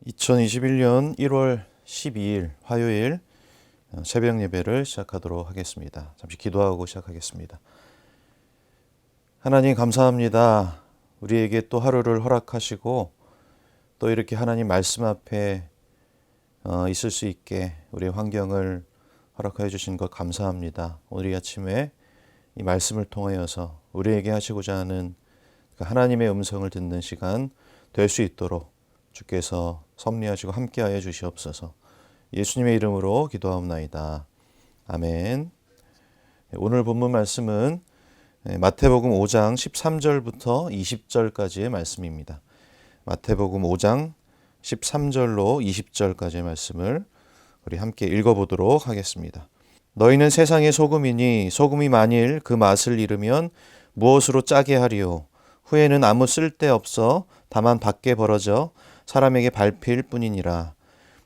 2021년 1월 12일 화요일 새벽 예배를 시작하도록 하겠습니다. 잠시 기도하고 시작하겠습니다. 하나님 감사합니다. 우리에게 또 하루를 허락하시고 또 이렇게 하나님 말씀 앞에 있을 수 있게 우리의 환경을 허락하여 주신 것 감사합니다. 오늘 이 아침에 이 말씀을 통하여서 우리에게 하시고자 하는 하나님의 음성을 듣는 시간 될 수 있도록 주께서 섭리하시고 함께하여 주시옵소서. 예수님의 이름으로 기도하옵나이다. 아멘. 오늘 본문 말씀은 마태복음 5장 13절부터 20절까지의 말씀입니다. 마태복음 5장 13절로 20절까지의 말씀을 우리 함께 읽어보도록 하겠습니다. 너희는 세상의 소금이니 소금이 만일 그 맛을 잃으면 무엇으로 짜게 하리요? 후에는 아무 쓸데없어 다만 밖에 벌어져 사람에게 밟힐 뿐이니라.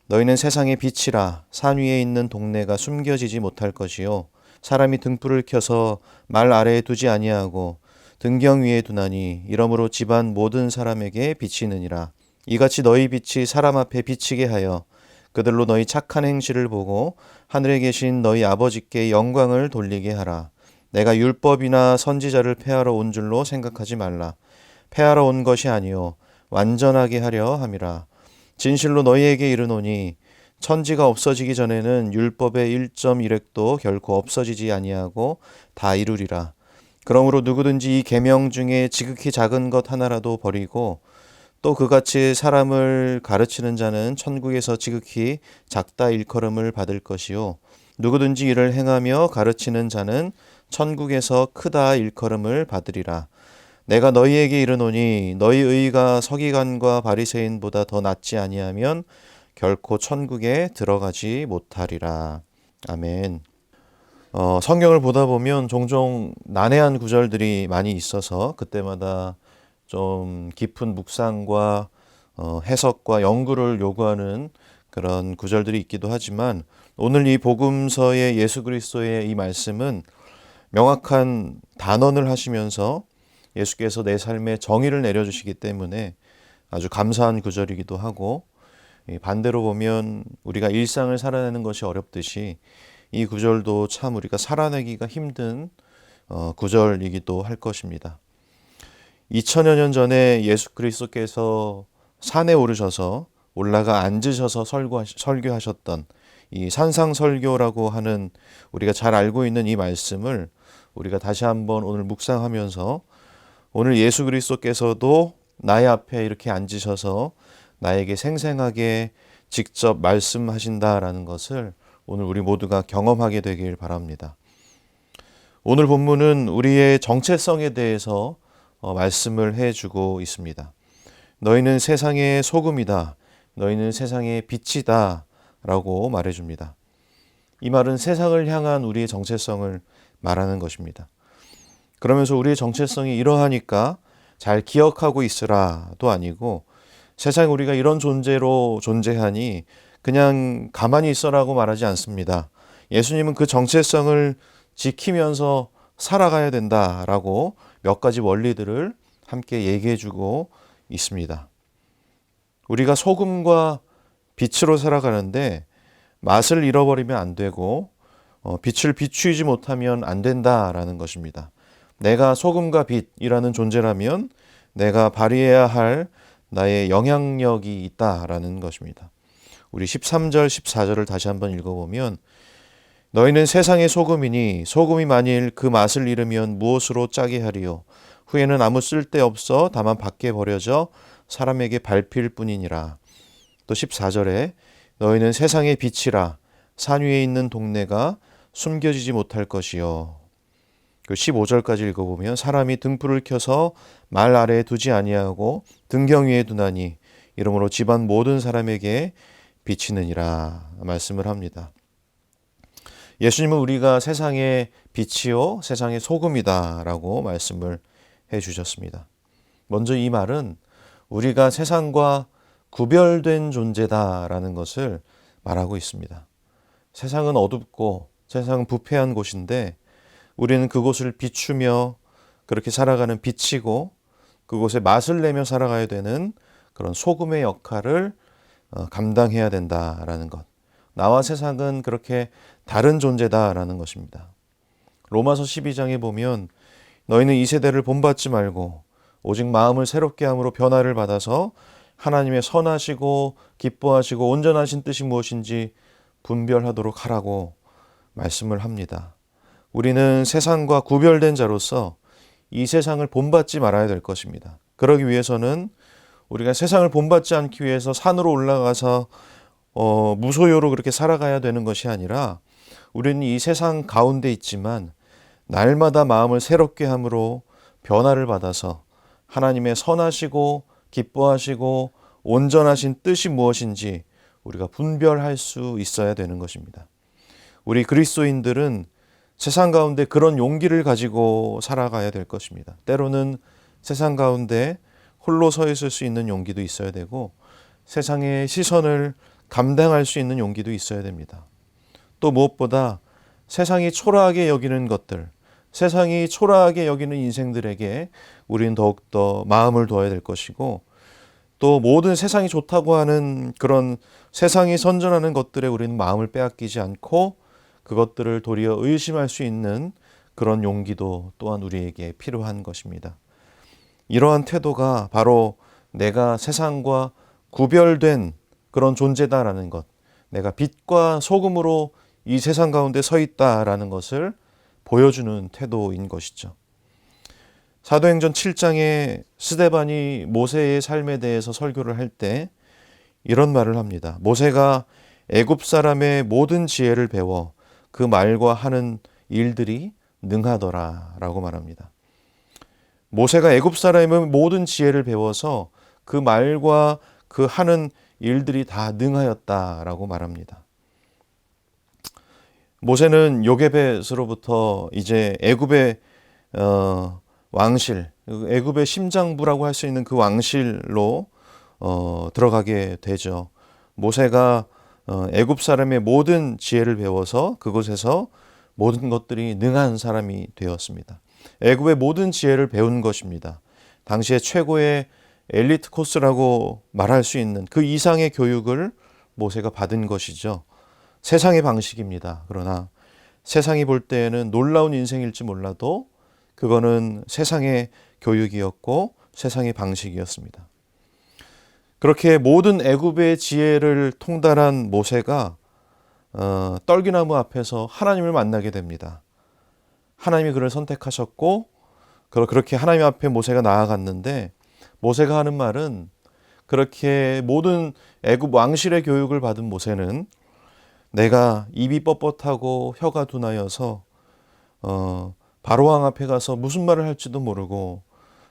너희는 세상의 빛이라. 산 위에 있는 동네가 숨겨지지 못할 것이요 사람이 등불을 켜서 말 아래에 두지 아니하고 등경 위에 두나니 이러므로 집안 모든 사람에게 비치느니라. 이같이 너희 빛이 사람 앞에 비치게 하여 그들로 너희 착한 행실을 보고 하늘에 계신 너희 아버지께 영광을 돌리게 하라. 내가 율법이나 선지자를 폐하러 온 줄로 생각하지 말라. 폐하러 온 것이 아니요 완전하게 하려 함이라. 진실로 너희에게 이르노니 천지가 없어지기 전에는 율법의 1.1획도 결코 없어지지 아니하고 다 이루리라. 그러므로 누구든지 이 계명 중에 지극히 작은 것 하나라도 버리고 또 그같이 사람을 가르치는 자는 천국에서 지극히 작다 일컬음을 받을 것이요 누구든지 이를 행하며 가르치는 자는 천국에서 크다 일컬음을 받으리라. 내가 너희에게 이르노니 너희 의가 서기관과 바리새인보다 더 낫지 아니하면 결코 천국에 들어가지 못하리라. 아멘. 성경을 보다 보면 종종 난해한 구절들이 많이 있어서 그때마다 좀 깊은 묵상과 해석과 연구를 요구하는 그런 구절들이 있기도 하지만 오늘 이 복음서의 예수 그리스도의 이 말씀은 명확한 단언을 하시면서 예수께서 내 삶에 정의를 내려주시기 때문에 아주 감사한 구절이기도 하고 반대로 보면 우리가 일상을 살아내는 것이 어렵듯이 이 구절도 참 우리가 살아내기가 힘든 구절이기도 할 것입니다. 2000여 년 전에 예수 그리스도께서 산에 오르셔서 올라가 앉으셔서 설교하셨던 이 산상설교라고 하는 우리가 잘 알고 있는 이 말씀을 우리가 다시 한번 오늘 묵상하면서 오늘 예수 그리스도께서도 나의 앞에 이렇게 앉으셔서 나에게 생생하게 직접 말씀하신다라는 것을 오늘 우리 모두가 경험하게 되길 바랍니다. 오늘 본문은 우리의 정체성에 대해서 말씀을 해주고 있습니다. 너희는 세상의 소금이다. 너희는 세상의 빛이다. 라고 말해줍니다. 이 말은 세상을 향한 우리의 정체성을 말하는 것입니다. 그러면서 우리의 정체성이 이러하니까 잘 기억하고 있으라도 아니고 세상에 우리가 이런 존재로 존재하니 그냥 가만히 있어라고 말하지 않습니다. 예수님은 그 정체성을 지키면서 살아가야 된다라고 몇 가지 원리들을 함께 얘기해주고 있습니다. 우리가 소금과 빛으로 살아가는데 맛을 잃어버리면 안 되고 빛을 비추이지 못하면 안 된다라는 것입니다. 내가 소금과 빛이라는 존재라면 내가 발휘해야 할 나의 영향력이 있다라는 것입니다. 우리 13절, 14절을 다시 한번 읽어보면 너희는 세상의 소금이니 소금이 만일 그 맛을 잃으면 무엇으로 짜게 하리요? 후에는 아무 쓸데없어 다만 밖에 버려져 사람에게 밟힐 뿐이니라. 또 14절에 너희는 세상의 빛이라 산 위에 있는 동네가 숨겨지지 못할 것이요. 그 15절까지 읽어보면 사람이 등불을 켜서 말 아래에 두지 아니하고 등경 위에 두나니 이러므로 집안 모든 사람에게 비치느니라 말씀을 합니다. 예수님은 우리가 세상의 빛이요 세상의 소금이다 라고 말씀을 해주셨습니다. 먼저 이 말은 우리가 세상과 구별된 존재다라는 것을 말하고 있습니다. 세상은 어둡고 세상은 부패한 곳인데 우리는 그곳을 비추며 그렇게 살아가는 빛이고 그곳에 맛을 내며 살아가야 되는 그런 소금의 역할을 감당해야 된다라는 것. 나와 세상은 그렇게 다른 존재다라는 것입니다. 로마서 12장에 보면 너희는 이 세대를 본받지 말고 오직 마음을 새롭게 함으로 변화를 받아서 하나님의 선하시고 기뻐하시고 온전하신 뜻이 무엇인지 분별하도록 하라고 말씀을 합니다. 우리는 세상과 구별된 자로서 이 세상을 본받지 말아야 될 것입니다. 그러기 위해서는 우리가 세상을 본받지 않기 위해서 산으로 올라가서 무소유로 그렇게 살아가야 되는 것이 아니라 우리는 이 세상 가운데 있지만 날마다 마음을 새롭게 함으로 변화를 받아서 하나님의 선하시고 기뻐하시고 온전하신 뜻이 무엇인지 우리가 분별할 수 있어야 되는 것입니다. 우리 그리스도인들은 세상 가운데 그런 용기를 가지고 살아가야 될 것입니다. 때로는 세상 가운데 홀로 서 있을 수 있는 용기도 있어야 되고 세상의 시선을 감당할 수 있는 용기도 있어야 됩니다. 또 무엇보다 세상이 초라하게 여기는 것들, 세상이 초라하게 여기는 인생들에게 우리는 더욱더 마음을 둬야 될 것이고 또 모든 세상이 좋다고 하는 그런 세상이 선전하는 것들에 우리는 마음을 빼앗기지 않고 그것들을 도리어 의심할 수 있는 그런 용기도 또한 우리에게 필요한 것입니다. 이러한 태도가 바로 내가 세상과 구별된 그런 존재다라는 것, 내가 빛과 소금으로 이 세상 가운데 서 있다라는 것을 보여주는 태도인 것이죠. 사도행전 7장에 스데반이 모세의 삶에 대해서 설교를 할 때 이런 말을 합니다. 모세가 애굽 사람의 모든 지혜를 배워 그 말과 하는 일들이 능하더라 라고 말합니다. 모세가 애굽 사람의 모든 지혜를 배워서 그 말과 그 하는 일들이 다 능하였다라고 말합니다. 모세는 요게벳으로부터 이제 애굽의 왕실, 애굽의 심장부라고 할 수 있는 그 왕실로 들어가게 되죠. 모세가 애굽 사람의 모든 지혜를 배워서 그곳에서 모든 것들이 능한 사람이 되었습니다. 애굽의 모든 지혜를 배운 것입니다. 당시에 최고의 엘리트 코스라고 말할 수 있는 그 이상의 교육을 모세가 받은 것이죠. 세상의 방식입니다. 그러나 세상이 볼 때에는 놀라운 인생일지 몰라도 그거는 세상의 교육이었고 세상의 방식이었습니다. 그렇게 모든 애굽의 지혜를 통달한 모세가 떨기나무 앞에서 하나님을 만나게 됩니다. 하나님이 그를 선택하셨고 그렇게 하나님 앞에 모세가 나아갔는데 모세가 하는 말은 그렇게 모든 애굽 왕실의 교육을 받은 모세는 내가 입이 뻣뻣하고 혀가 둔하여서 바로왕 앞에 가서 무슨 말을 할지도 모르고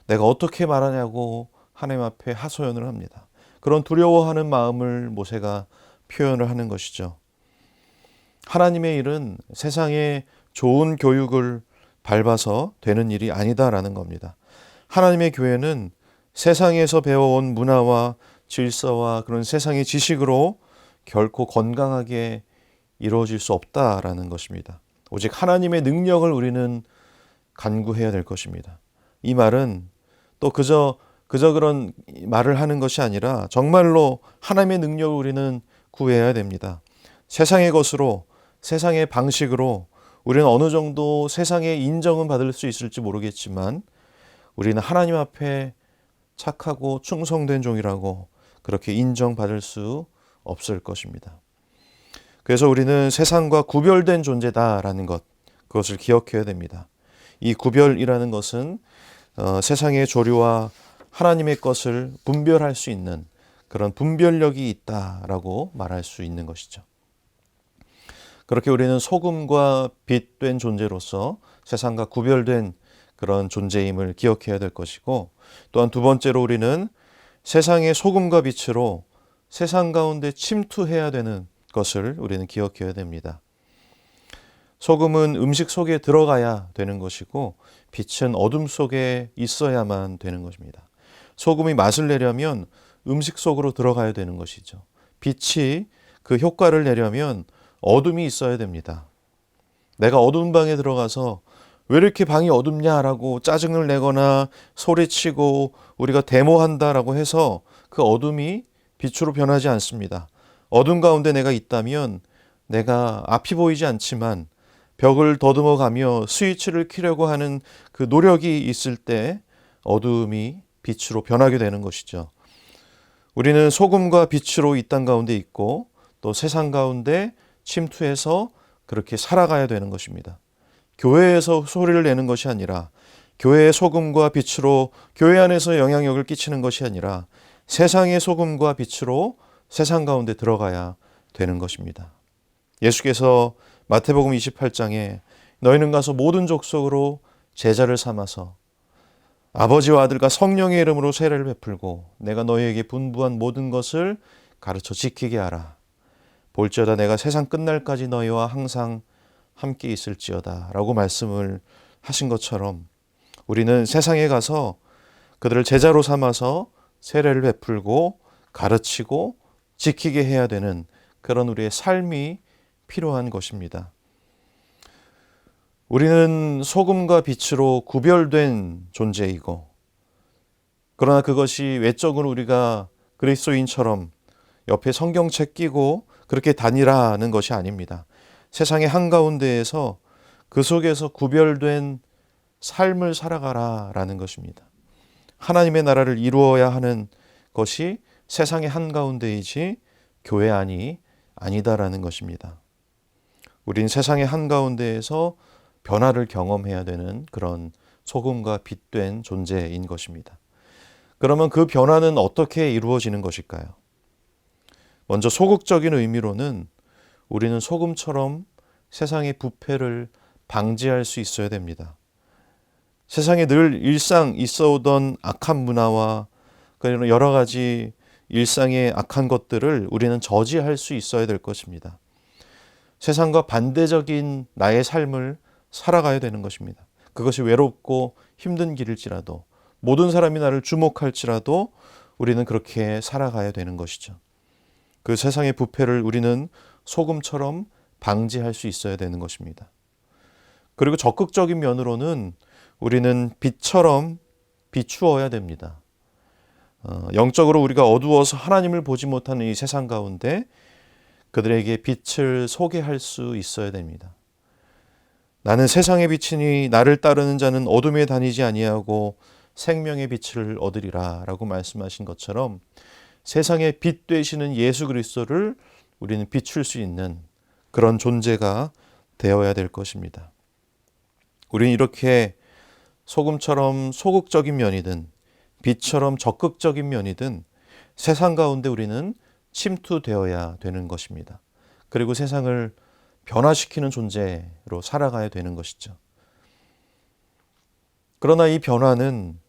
내가 어떻게 말하냐고 하나님 앞에 하소연을 합니다. 그런 두려워하는 마음을 모세가 표현을 하는 것이죠. 하나님의 일은 세상의 좋은 교육을 밟아서 되는 일이 아니다라는 겁니다. 하나님의 교회는 세상에서 배워온 문화와 질서와 그런 세상의 지식으로 결코 건강하게 이루어질 수 없다라는 것입니다. 오직 하나님의 능력을 우리는 간구해야 될 것입니다. 이 말은 또 그저 그런 말을 하는 것이 아니라 정말로 하나님의 능력을 우리는 구해야 됩니다. 세상의 것으로 세상의 방식으로 우리는 어느 정도 세상의 인정은 받을 수 있을지 모르겠지만 우리는 하나님 앞에 착하고 충성된 종이라고 그렇게 인정받을 수 없을 것입니다. 그래서 우리는 세상과 구별된 존재다라는 것, 그것을 기억해야 됩니다. 이 구별이라는 것은 세상의 조류와 하나님의 것을 분별할 수 있는 그런 분별력이 있다라고 말할 수 있는 것이죠. 그렇게 우리는 소금과 빛된 존재로서 세상과 구별된 그런 존재임을 기억해야 될 것이고 또한 두 번째로 우리는 세상의 소금과 빛으로 세상 가운데 침투해야 되는 것을 우리는 기억해야 됩니다. 소금은 음식 속에 들어가야 되는 것이고 빛은 어둠 속에 있어야만 되는 것입니다. 소금이 맛을 내려면 음식 속으로 들어가야 되는 것이죠. 빛이 그 효과를 내려면 어둠이 있어야 됩니다. 내가 어두운 방에 들어가서 왜 이렇게 방이 어둡냐라고 짜증을 내거나 소리치고 우리가 데모한다라고 해서 그 어둠이 빛으로 변하지 않습니다. 어둠 가운데 내가 있다면 내가 앞이 보이지 않지만 벽을 더듬어 가며 스위치를 켜려고 하는 그 노력이 있을 때 어둠이 빛으로 변하게 되는 것이죠. 우리는 소금과 빛으로 이 땅 가운데 있고 또 세상 가운데 침투해서 그렇게 살아가야 되는 것입니다. 교회에서 소리를 내는 것이 아니라 교회의 소금과 빛으로 교회 안에서 영향력을 끼치는 것이 아니라 세상의 소금과 빛으로 세상 가운데 들어가야 되는 것입니다. 예수께서 마태복음 28장에 너희는 가서 모든 족속으로 제자를 삼아서 아버지와 아들과 성령의 이름으로 세례를 베풀고 내가 너희에게 분부한 모든 것을 가르쳐 지키게 하라. 볼지어다 내가 세상 끝날까지 너희와 항상 함께 있을지어다 라고 말씀을 하신 것처럼 우리는 세상에 가서 그들을 제자로 삼아서 세례를 베풀고 가르치고 지키게 해야 되는 그런 우리의 삶이 필요한 것입니다. 우리는 소금과 빛으로 구별된 존재이고 그러나 그것이 외적으로 우리가 그리스도인처럼 옆에 성경책 끼고 그렇게 다니라는 것이 아닙니다. 세상의 한가운데에서 그 속에서 구별된 삶을 살아가라라는 것입니다. 하나님의 나라를 이루어야 하는 것이 세상의 한가운데이지 교회 안이 아니다라는 것입니다. 우린 세상의 한가운데에서 변화를 경험해야 되는 그런 소금과 빛된 존재인 것입니다. 그러면 그 변화는 어떻게 이루어지는 것일까요? 먼저 소극적인 의미로는 우리는 소금처럼 세상의 부패를 방지할 수 있어야 됩니다. 세상에 늘 일상 있어오던 악한 문화와 그런 여러 가지 일상의 악한 것들을 우리는 저지할 수 있어야 될 것입니다. 세상과 반대적인 나의 삶을 살아가야 되는 것입니다. 그것이 외롭고 힘든 길일지라도 모든 사람이 나를 주목할지라도 우리는 그렇게 살아가야 되는 것이죠. 그 세상의 부패를 우리는 소금처럼 방지할 수 있어야 되는 것입니다. 그리고 적극적인 면으로는 우리는 빛처럼 비추어야 됩니다. 영적으로 우리가 어두워서 하나님을 보지 못하는 이 세상 가운데 그들에게 빛을 소개할 수 있어야 됩니다. 나는 세상의 빛이니 나를 따르는 자는 어둠에 다니지 아니하고 생명의 빛을 얻으리라 라고 말씀하신 것처럼 세상의 빛 되시는 예수 그리스도를 우리는 비출 수 있는 그런 존재가 되어야 될 것입니다. 우리는 이렇게 소금처럼 소극적인 면이든 빛처럼 적극적인 면이든 세상 가운데 우리는 침투되어야 되는 것입니다. 그리고 세상을 변화시키는 존재로 살아가야 되는 것이죠. 그러나 이 변화는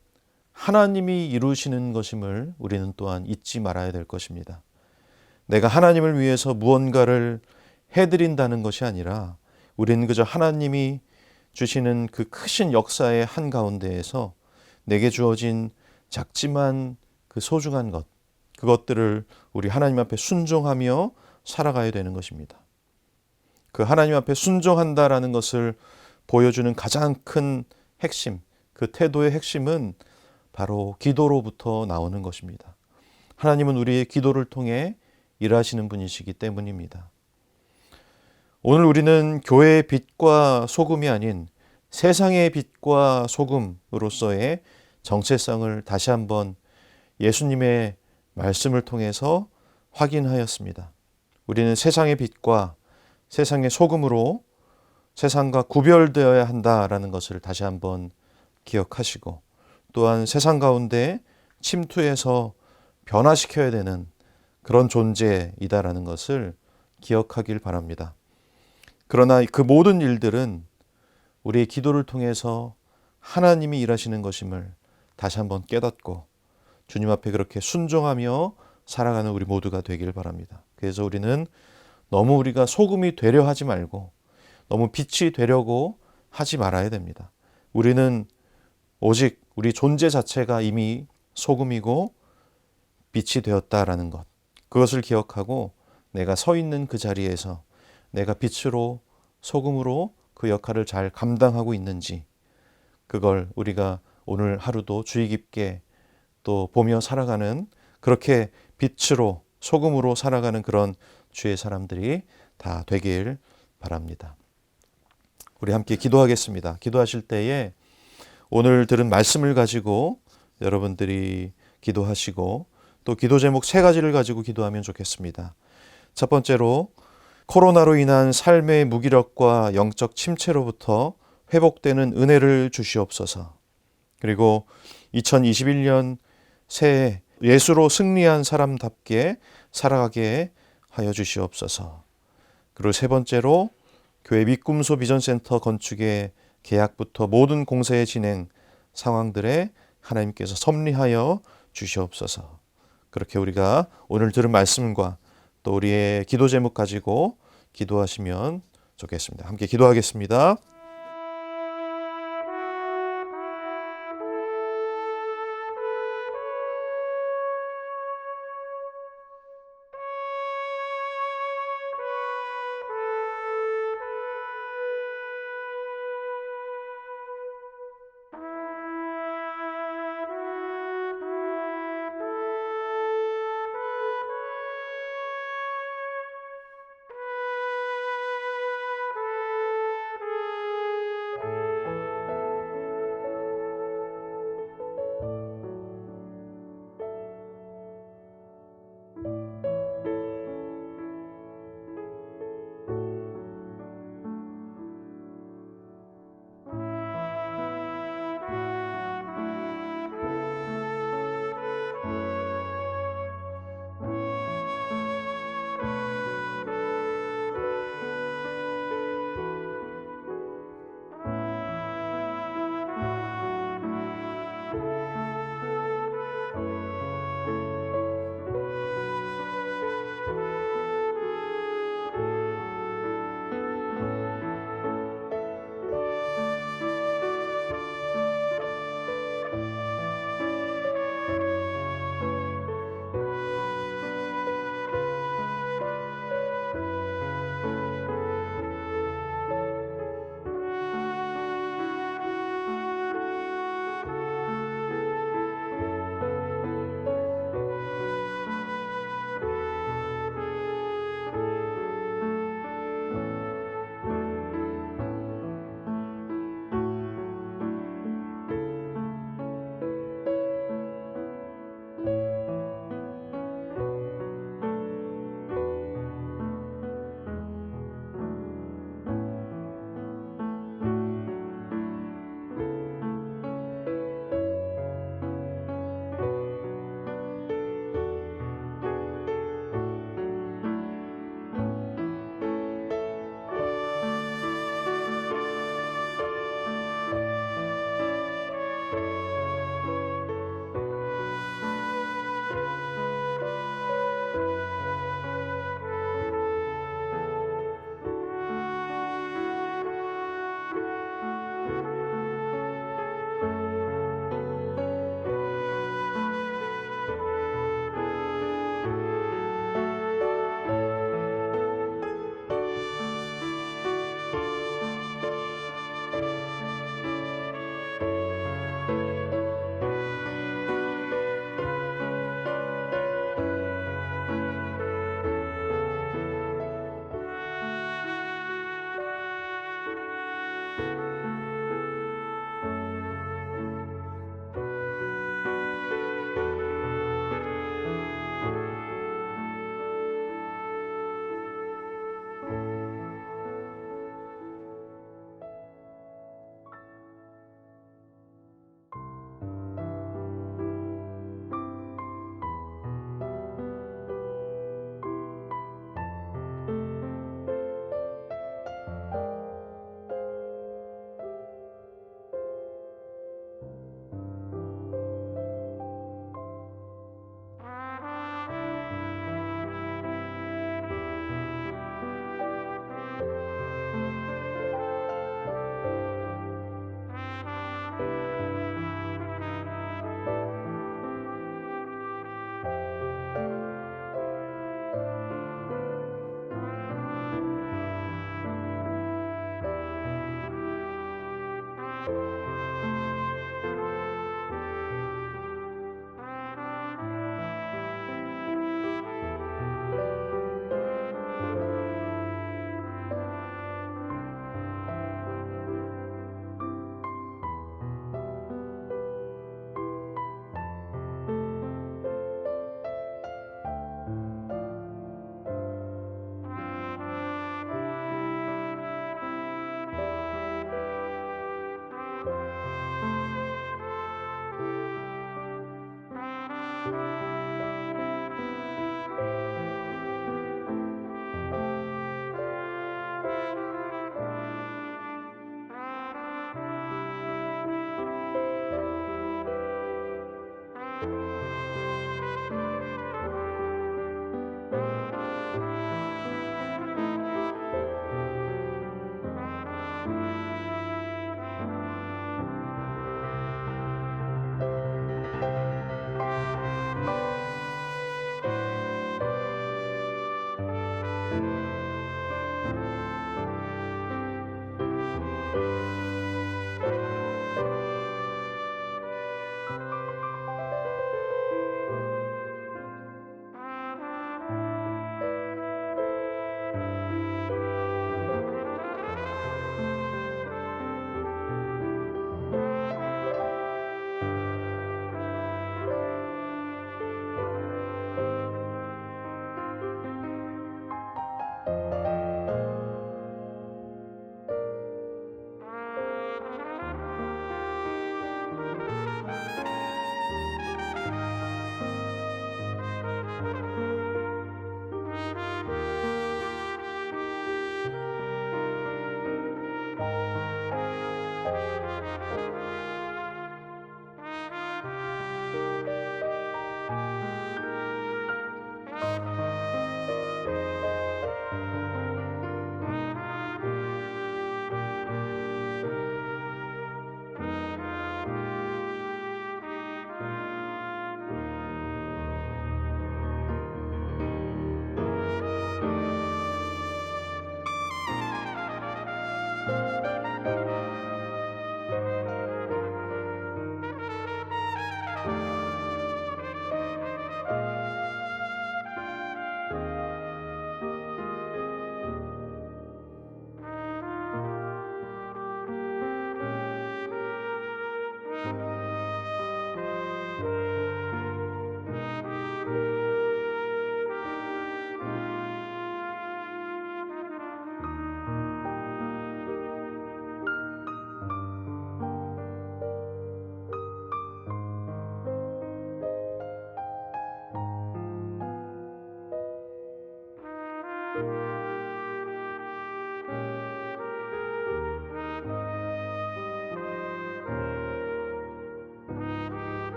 하나님이 이루시는 것임을 우리는 또한 잊지 말아야 될 것입니다. 내가 하나님을 위해서 무언가를 해드린다는 것이 아니라 우리는 그저 하나님이 주시는 그 크신 역사의 한가운데에서 내게 주어진 작지만 그 소중한 것, 그것들을 우리 하나님 앞에 순종하며 살아가야 되는 것입니다. 그 하나님 앞에 순종한다라는 것을 보여주는 가장 큰 핵심, 그 태도의 핵심은 바로 기도로부터 나오는 것입니다. 하나님은 우리의 기도를 통해 일하시는 분이시기 때문입니다. 오늘 우리는 교회의 빛과 소금이 아닌 세상의 빛과 소금으로서의 정체성을 다시 한번 예수님의 말씀을 통해서 확인하였습니다. 우리는 세상의 빛과 세상의 소금으로 세상과 구별되어야 한다라는 것을 다시 한번 기억하시고 또한 세상 가운데 침투해서 변화시켜야 되는 그런 존재이다라는 것을 기억하길 바랍니다. 그러나 그 모든 일들은 우리의 기도를 통해서 하나님이 일하시는 것임을 다시 한번 깨닫고 주님 앞에 그렇게 순종하며 살아가는 우리 모두가 되길 바랍니다. 그래서 우리는 너무 우리가 소금이 되려 하지 말고 너무 빛이 되려고 하지 말아야 됩니다. 우리는 오직 우리 존재 자체가 이미 소금이고 빛이 되었다라는 것, 그것을 기억하고 내가 서 있는 그 자리에서 내가 빛으로 소금으로 그 역할을 잘 감당하고 있는지 그걸 우리가 오늘 하루도 주의 깊게 또 보며 살아가는 그렇게 빛으로 소금으로 살아가는 그런 주의 사람들이 다 되길 바랍니다. 우리 함께 기도하겠습니다. 기도하실 때에 오늘 들은 말씀을 가지고 여러분들이 기도하시고 또 기도 제목 3가지를 가지고 기도하면 좋겠습니다. 첫 번째로 코로나로 인한 삶의 무기력과 영적 침체로부터 회복되는 은혜를 주시옵소서. 그리고 2021년 새해 예수로 승리한 사람답게 살아가게 하여 주시옵소서. 그리고 3번째로 교회 믿음소 비전센터 건축의 계약부터 모든 공사의 진행 상황들에 하나님께서 섭리하여 주시옵소서. 그렇게 우리가 오늘 들은 말씀과 또 우리의 기도 제목 가지고 기도하시면 좋겠습니다. 함께 기도하겠습니다.